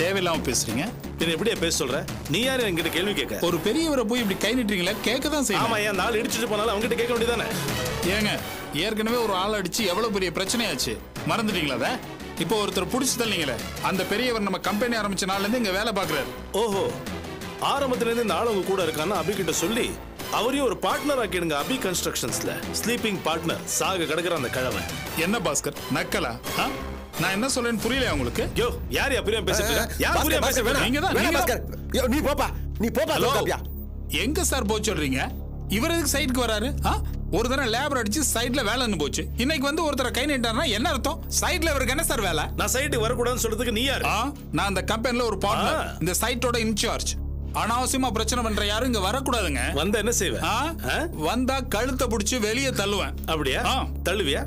தேவையில்லாம பேசுறீங்க. பின்ன எப்படியா பேச சொல்ற? நீ யாரு என்கிட்ட கேள்வி கேட்க? ஒரு பெரியவரை போய் இப்படி கை நீட்டுறீங்களா? கேட்க தான் செய்யணும். ஆமா, ஏன் நாள் இடிச்சிட்டு போனாலும் அவங்ககிட்ட கேட்க வேண்டியதானே? ஏங்க, ஏற்கனவே ஒரு ஆள் அடிச்சு எவ்வளவு பெரிய பிரச்சனையாச்சு, மறந்துட்டீங்களா அத? இப்போ ஒருத்தர் புடிச்சு தள்ளீங்களே, அந்த பெரியவர் நம்ம கம்பெனி ஆரம்பிச்ச நாள்ல இருந்து இங்க வேலை பாக்குறாரு. ஓஹோ, ஆரம்பத்துல இருந்து இந்த ஆள் உங்க கூட இருக்கான்னு அபி கிட்ட சொல்லி அவரையும் ஒரு பார்ட்னர் ஆக்கிடுங்க. அபி கன்ஸ்ட்ரக்ஷன்ஸ்ல ஸ்லீப்பிங் பார்ட்னர். சாக கிடக்குற அந்த கிழமை. என்ன பாஸ்கர், நக்கலா? நான் என்ன சொல்றேன்னு புரியல உங்களுக்கு? யோ, யார் புரியாம பேசிட்டு இருக்க? யார் புரியாம பேசிட்டு இருக்க? நீங்க தான். நீ போப்பா, நீ போப்பா. தோக்காப்பியா எங்க சார் போச்சு சொல்றீங்க? இவர் எதுக்கு சைடுக்கு வராரு? ஒரு தடவை லேபர் அடிச்சு சைட்ல வேலைன்னு போச்சு. இன்னைக்கு வந்து ஒருத்தர கை நீட்டாருன்னா என்ன அர்த்தம்? சைட்ல இவருக்கு என்ன சார் வேலை? நான் சைட்டுக்கு வரக்கூடாதுன்னு சொல்றதுக்கு நீ யார்? நான் அந்த கம்பெனில ஒரு பார்ட்னர், இந்த சைட்டோட இன்சார்ஜ். அனாவசியமா பிரச்சனை பண்ற யாரும் இங்க வரக்கூடாதுங்க. வந்தா என்ன செய்வேன்? வந்தா கழுத்தை பிடிச்சு வெளியே தள்ளுவேன். அப்படியா? தள்ளுவியா?